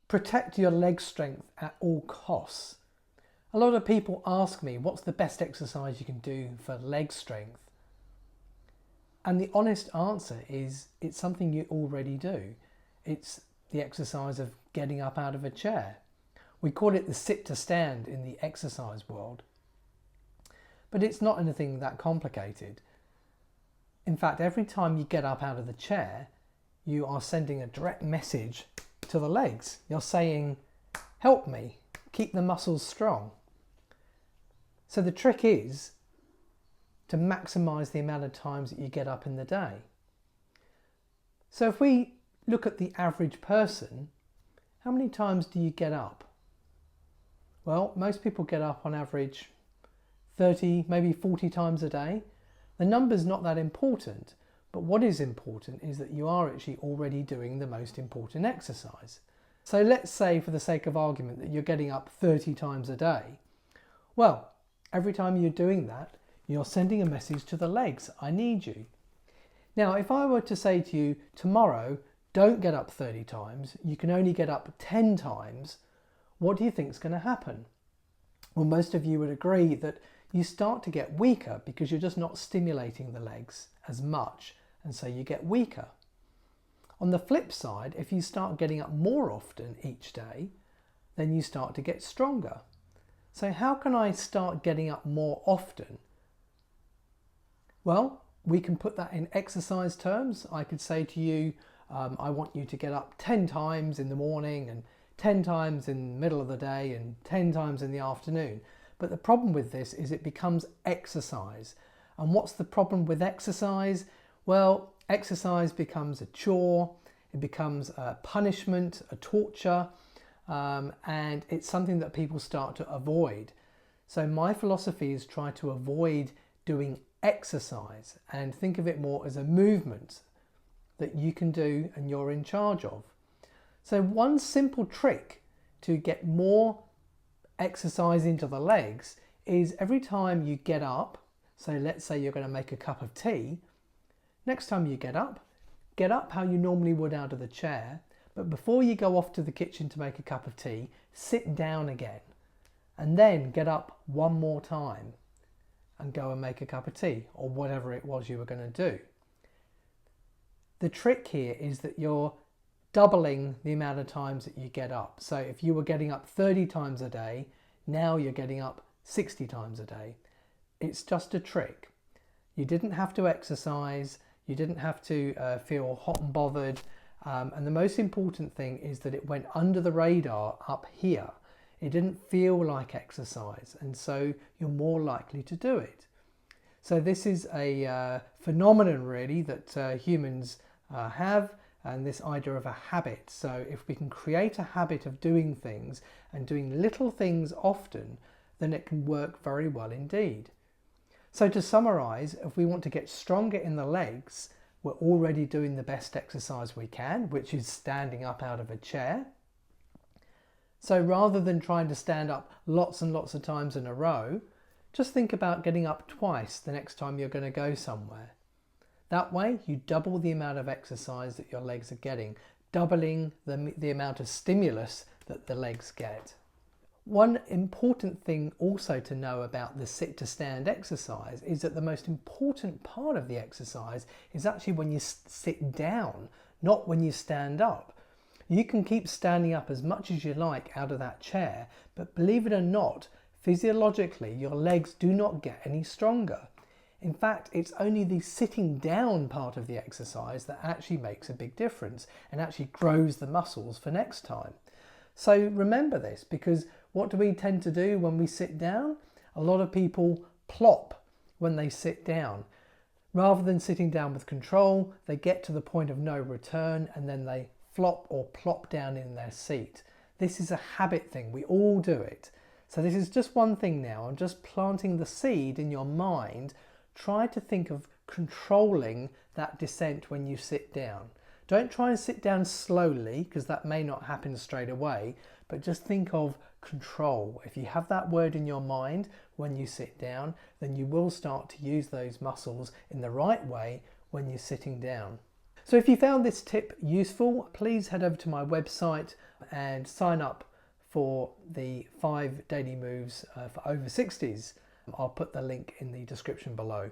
Protect your leg strength at all costs. A lot of people ask me, what's the best exercise you can do for leg strength? And the honest answer is it's something you already do. It's the exercise of getting up out of a chair. We call it the sit to stand in the exercise world. But it's not anything that complicated. In fact, every time you get up out of the chair, you are sending a direct message to the legs. You're saying, help me, keep the muscles strong. So the trick is to maximize the amount of times that you get up in the day. So if we look at the average person, how many times do you get up? Well, most people get up on average 30, maybe 40 times a day. The number's not that important, but what is important is that you are actually already doing the most important exercise. So let's say, for the sake of argument, that you're getting up 30 times a day. Well, every time you're doing that, you're sending a message to the legs, I need you. Now, if I were to say to you, tomorrow, don't get up 30 times, you can only get up 10 times, what do you think is going to happen? Well, most of you would agree that you start to get weaker because you're just not stimulating the legs as much, and so you get weaker. On the flip side, if you start getting up more often each day, then you start to get stronger. So how can I start getting up more often? Well, we can put that in exercise terms. I could say to you, I want you to get up 10 times in the morning and 10 times in the middle of the day and 10 times in the afternoon. But the problem with this is it becomes exercise. And what's the problem with exercise? Well, exercise becomes a chore, it becomes a punishment, a torture, and it's something that people start to avoid. So my philosophy is try to avoid doing exercise and think of it more as a movement that you can do and you're in charge of. So one simple trick to get more exercise into the legs is every time you get up, so let's say you're going to make a cup of tea, next time you get up how you normally would out of the chair, but before you go off to the kitchen to make a cup of tea, sit down again and then get up one more time and go and make a cup of tea or whatever it was you were going to do. The trick here is that you're doubling the amount of times that you get up. So if you were getting up 30 times a day, now you're getting up 60 times a day. It's just a trick. You didn't have to exercise, you didn't have to feel hot and bothered, and the most important thing is that it went under the radar up here. It didn't feel like exercise, and so you're more likely to do it. So this is a phenomenon really that humans have, and this idea of a habit. So if we can create a habit of doing things and doing little things often, then it can work very well indeed. So to summarize, if we want to get stronger in the legs, we're already doing the best exercise we can, which is standing up out of a chair. So rather than trying to stand up lots and lots of times in a row, just think about getting up twice the next time you're going to go somewhere. That way you double the amount of exercise that your legs are getting, doubling the amount of stimulus that the legs get. One important thing also to know about the sit to stand exercise is that the most important part of the exercise is actually when you sit down, not when you stand up. You can keep standing up as much as you like out of that chair, but believe it or not, physiologically your legs do not get any stronger. In fact, it's only the sitting down part of the exercise that actually makes a big difference and actually grows the muscles for next time. So remember this, because what do we tend to do when we sit down? A lot of people plop when they sit down. Rather than sitting down with control, they get to the point of no return and then they flop or plop down in their seat. This is a habit thing, we all do it. So this is just one thing now, I'm just planting the seed in your mind. Try to think of controlling that descent when you sit down. Don't try and sit down slowly, because that may not happen straight away, but just think of control. If you have that word in your mind when you sit down, then you will start to use those muscles in the right way when you're sitting down. So if you found this tip useful, please head over to my website and sign up for the 5 daily moves for over 60s. I'll put the link in the description below.